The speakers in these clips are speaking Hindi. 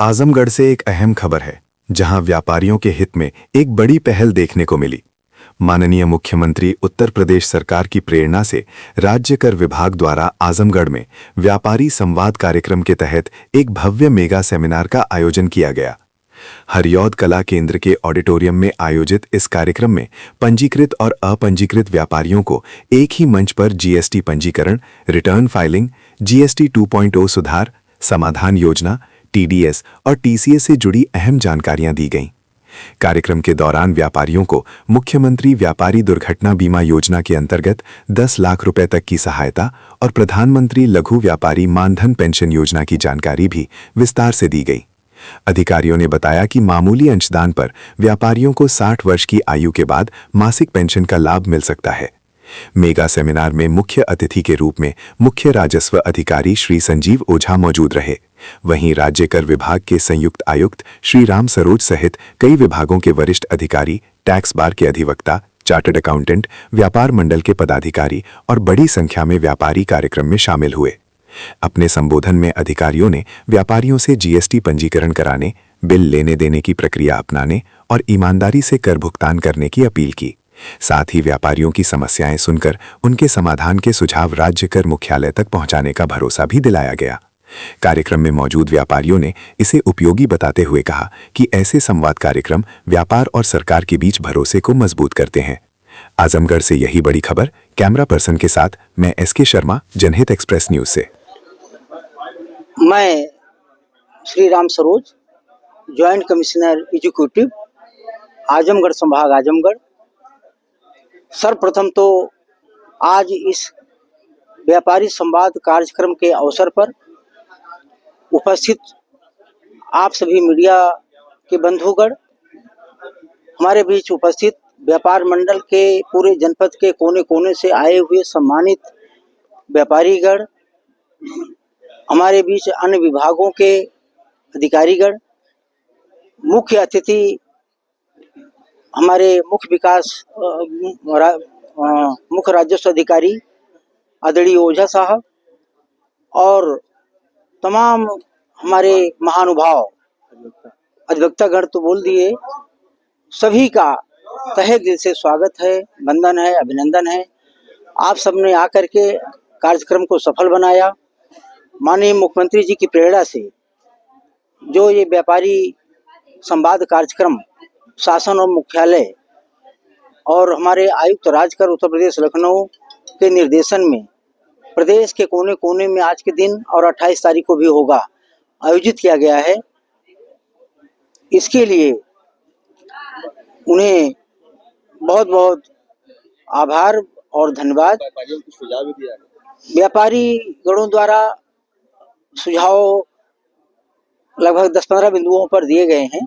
आजमगढ़ से एक अहम खबर है, जहां व्यापारियों के हित में एक बड़ी पहल देखने को मिली। माननीय मुख्यमंत्री उत्तर प्रदेश सरकार की प्रेरणा से राज्य कर विभाग द्वारा आजमगढ़ में व्यापारी संवाद कार्यक्रम के तहत एक भव्य मेगा सेमिनार का आयोजन किया गया। हरियौद कला केंद्र के ऑडिटोरियम में आयोजित इस कार्यक्रम में पंजीकृत और अपंजीकृत व्यापारियों को एक ही मंच पर जीएसटी पंजीकरण, रिटर्न फाइलिंग, जीएसटी 2.0 सुधार, समाधान योजना, टीडीएस और टीसीएस से जुड़ी अहम जानकारियां दी गईं। कार्यक्रम के दौरान व्यापारियों को मुख्यमंत्री व्यापारी दुर्घटना बीमा योजना के अंतर्गत 10 लाख रुपए तक की सहायता और प्रधानमंत्री लघु व्यापारी मानधन पेंशन योजना की जानकारी भी विस्तार से दी गई। अधिकारियों ने बताया कि मामूली अंशदान पर व्यापारियों को 60 वर्ष की आयु के बाद मासिक पेंशन का लाभ मिल सकता है। मेगा सेमिनार में मुख्य अतिथि के रूप में मुख्य राजस्व अधिकारी श्री संजीव ओझा मौजूद रहे। वहीं राज्य कर विभाग के संयुक्त आयुक्त श्री राम सरोज सहित कई विभागों के वरिष्ठ अधिकारी, टैक्स बार के अधिवक्ता, चार्टर्ड अकाउंटेंट, व्यापार मंडल के पदाधिकारी और बड़ी संख्या में व्यापारी कार्यक्रम में शामिल हुए। अपने संबोधन में अधिकारियों ने व्यापारियों से जीएसटी पंजीकरण कराने, बिल लेने देने की प्रक्रिया अपनाने और ईमानदारी से कर भुगतान करने की अपील की। साथ ही व्यापारियों की समस्याएं सुनकर उनके समाधान के सुझाव राज्य कर मुख्यालय तक पहुंचाने का भरोसा भी दिलाया गया। कार्यक्रम में मौजूद व्यापारियों ने इसे उपयोगी बताते हुए कहा कि ऐसे संवाद कार्यक्रम व्यापार और सरकार के बीच भरोसे को मजबूत करते हैं। आजमगढ़ से यही बड़ी खबर। कैमरा पर्सन के साथ मैं एसके शर्मा, जनहित एक्सप्रेस न्यूज से। मैं Shri Ram Saroj, joint commissioner executive, Azamgarh संभाग आजमगढ़। सर्वप्रथम तो आज इस व्यापारी संवाद कार्यक्रम के अवसर पर उपस्थित आप सभी मीडिया के बंधुगण, हमारे बीच उपस्थित व्यापार मंडल के पूरे जनपद के कोने कोने से आए हुए सम्मानित व्यापारीगण, हमारे बीच अन्य विभागों के अधिकारीगण, मुख्य अतिथि हमारे मुख्य राजस्व अधिकारी आदरणीय ओझा साहब और तमाम हमारे महानुभाव अधिवक्तागण तो बोल दिए, सभी का तहे दिल से स्वागत है, वंदन है, अभिनंदन है। आप सबने आकर के कार्यक्रम को सफल बनाया। माननीय मुख्यमंत्री जी की प्रेरणा से जो ये व्यापारी संवाद कार्यक्रम शासन और मुख्यालय और हमारे आयुक्त राजकर उत्तर प्रदेश लखनऊ के निर्देशन में प्रदेश के कोने कोने में आज के दिन और 28 तारीख को भी होगा, आयोजित किया गया है। इसके लिए उन्हें बहुत बहुत आभार और धन्यवाद। व्यापारी गणों द्वारा सुझाव लगभग 10-15 बिंदुओं पर दिए गए हैं,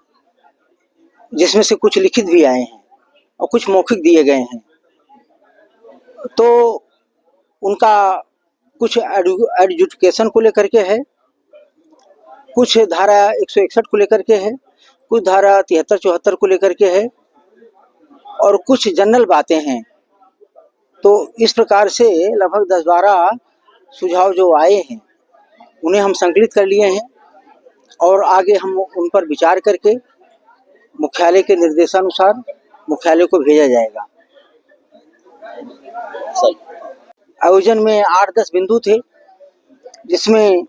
जिसमें से कुछ लिखित भी आए हैं और कुछ मौखिक दिए गए हैं। तो उनका कुछ एडजुडिकेशन को लेकर के है, कुछ धारा 161 को लेकर के है, कुछ धारा 73-74 को लेकर के है और कुछ जनरल बातें हैं। तो इस प्रकार से लगभग 10-12 सुझाव जो आए हैं उन्हें हम संकलित कर लिए हैं और आगे हम उन पर विचार करके मुख्यालय के निर्देशानुसार मुख्यालय को भेजा जाएगा। आयोजन में 8-10 बिंदु थे, जिसमें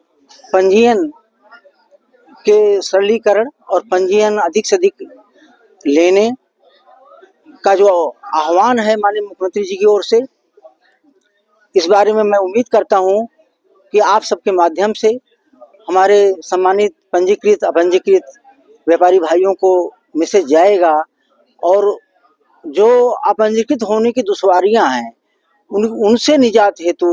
पंजीयन के सरलीकरण और पंजीयन अधिक से अधिक लेने का जो आह्वान है माननीय मुख्यमंत्री जी की ओर से, इस बारे में मैं उम्मीद करता हूं कि आप सबके माध्यम से हमारे सम्मानित पंजीकृत अपंजीकृत व्यापारी भाइयों को मैसेज जाएगा और जो अपंजीकृत होने की दुश्वारियां हैं उनसे निजात हेतु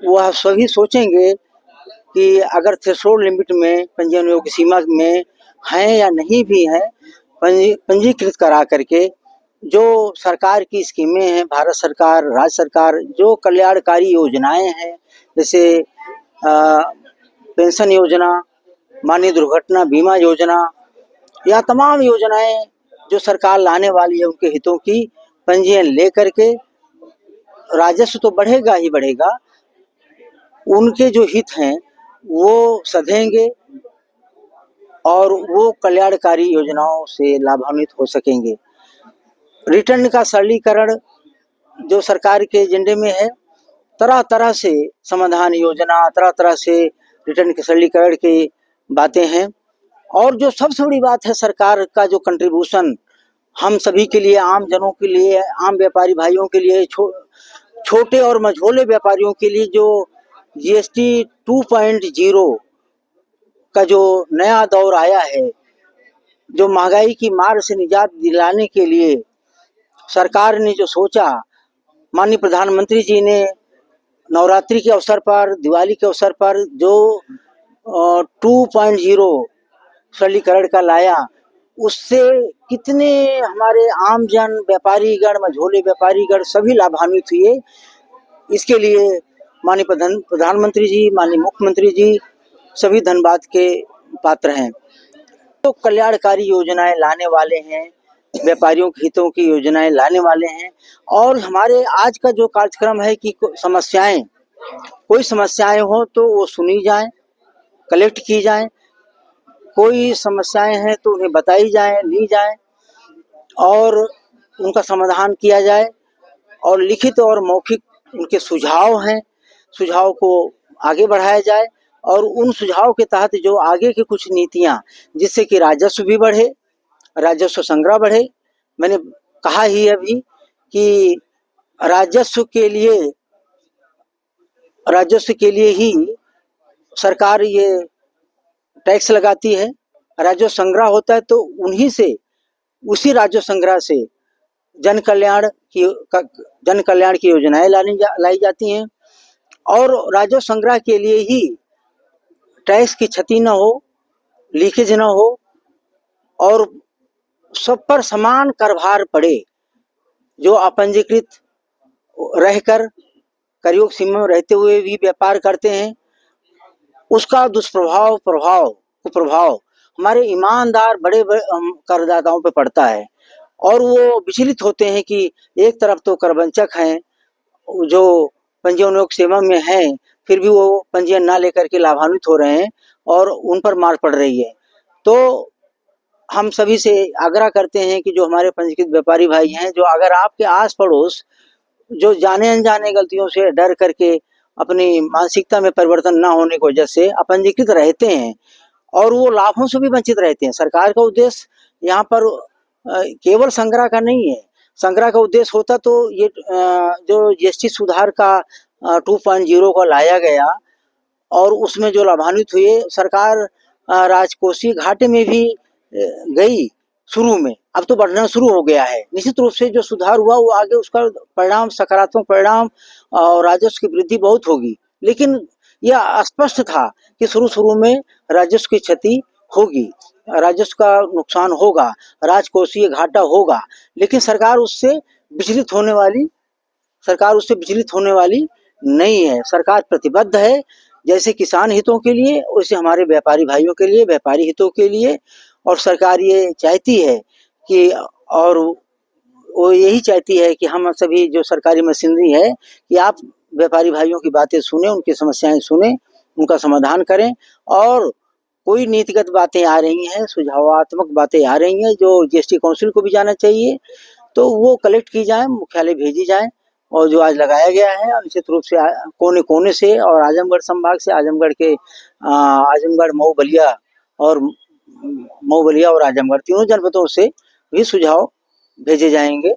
वह सभी सोचेंगे कि अगर थ्रेशोल्ड लिमिट में पंजीयन योग्य सीमा में हैं या नहीं भी हैं, पंजीकृत करा करके जो सरकार की स्कीमें हैं, भारत सरकार, राज्य सरकार जो कल्याणकारी योजनाएं हैं, जैसे पेंशन योजना, माननीय दुर्घटना बीमा योजना या तमाम योजनाएं जो सरकार लाने वाली है, उनके हितों की पंजीयन लेकर के राजस्व तो बढ़ेगा ही बढ़ेगा, उनके जो हित हैं वो सधेंगे और वो कल्याणकारी योजनाओं से लाभान्वित हो सकेंगे। रिटर्न का सरलीकरण जो सरकार के एजेंडे में है, तरह तरह से समाधान योजना, तरह तरह से रिटर्न के सरलीकरण की बातें हैं। और जो सबसे बड़ी बात है, सरकार का जो कंट्रीब्यूशन हम सभी के लिए, आम जनों के लिए, आम व्यापारी भाइयों के लिए, छोटे और मझोले व्यापारियों के लिए जो जीएसटी 2.0 का जो नया दौर आया है, जो महंगाई की मार से निजात दिलाने के लिए सरकार ने जो सोचा, माननीय प्रधानमंत्री जी ने नवरात्रि के अवसर पर, दिवाली के अवसर पर जो 2.0 सरलीकरण का लाया, उससे कितने हमारे आम जन, व्यापारीगण, मझोले व्यापारीगण सभी लाभान्वित हुए। इसके लिए माननीय प्रधानमंत्री जी, माननीय मुख्यमंत्री जी सभी धन्यवाद के पात्र हैं। तो कल्याणकारी योजनाएं लाने वाले हैं, व्यापारियों के हितों की योजनाएं लाने वाले हैं। और हमारे आज का जो कार्यक्रम है कि कोई समस्याएं हो तो वो सुनी जाएं, कलेक्ट की जाएं, कोई समस्याएं हैं तो उन्हें बताई जाएं, ली जाएं और उनका समाधान किया जाए। और लिखित और मौखिक उनके सुझाव हैं, सुझाव को आगे बढ़ाया जाए। और उन सुझाव के तहत जो आगे की कुछ नीतियां, जिससे कि राजस्व भी बढ़े, राजस्व संग्रह बढ़े। मैंने कहा ही अभी कि राजस्व के लिए ही सरकार ये टैक्स लगाती है। राजस्व संग्रह होता है तो उसी राजस्व संग्रह से जन कल्याण की योजनाएं लाई जाती हैं। और राजस्व संग्रह के लिए ही टैक्स की क्षति न हो, लीकेज न हो और सब पर समान कर भार पड़े। जो अपंजीकृत रहकर करयोग सीमा में रहते हुए भी व्यापार करते हैं, उसका कुप्रभाव हमारे ईमानदार बड़े करदाताओं पे पड़ता है। और वो विचलित होते हैं कि एक तरफ तो करवंचक हैं जो पंजीयन सेवा में हैं, फिर भी वो पंजीयन ना लेकर के लाभान्वित हो रहे हैं और उन पर मार पड़ रही है। तो हम सभी से आग्रह करते हैं कि जो हमारे पंजीकृत व्यापारी भाई हैं, जो अगर आपके आस पड़ोस जो जाने अनजाने गलतियों से डर करके अपनी मानसिकता में परिवर्तन ना होने की वजह से अपंजीकृत रहते हैं और वो लाभों से भी वंचित रहते हैं। सरकार का उद्देश्य यहाँ पर केवल संग्रह का नहीं है। संग्रह का उद्देश्य होता तो ये जो जीएसटी सुधार का 2.0 का लाया गया और उसमें जो लाभान्वित हुए, सरकार राजकोषीय घाटे में भी गई शुरू में, अब तो बढ़ना शुरू हो गया है। निश्चित रूप से जो सुधार हुआ वो आगे उसका परिणाम, सकारात्मक परिणाम और राजस्व की वृद्धि बहुत होगी। लेकिन यह स्पष्ट था कि शुरू में राजस्व की क्षति होगी, राजस्व का नुकसान होगा, राजकोषीय घाटा होगा। लेकिन सरकार उससे विचलित होने वाली नहीं है। सरकार प्रतिबद्ध है, जैसे किसान हितों के लिए वैसे हमारे व्यापारी भाइयों के लिए, व्यापारी हितों के लिए। और सरकार ये चाहती है कि, और वो यही चाहती है कि हम सभी जो सरकारी मशीनरी है कि आप व्यापारी भाइयों की बातें सुने, उनकी समस्याएं सुने, उनका समाधान करें। और कोई नीतिगत बातें आ रही हैं, सुझावात्मक बातें आ रही हैं जो जीएसटी काउंसिल को भी जाना चाहिए, तो वो कलेक्ट की जाए, मुख्यालय भेजी जाए। और जो आज लगाया गया है निश्चित रूप से कोने कोने से और आजमगढ़ संभाग से, आजमगढ़, मऊ बलिया और आजमगढ़ तीनों जनपदों से भी सुझाव भेजे जाएंगे।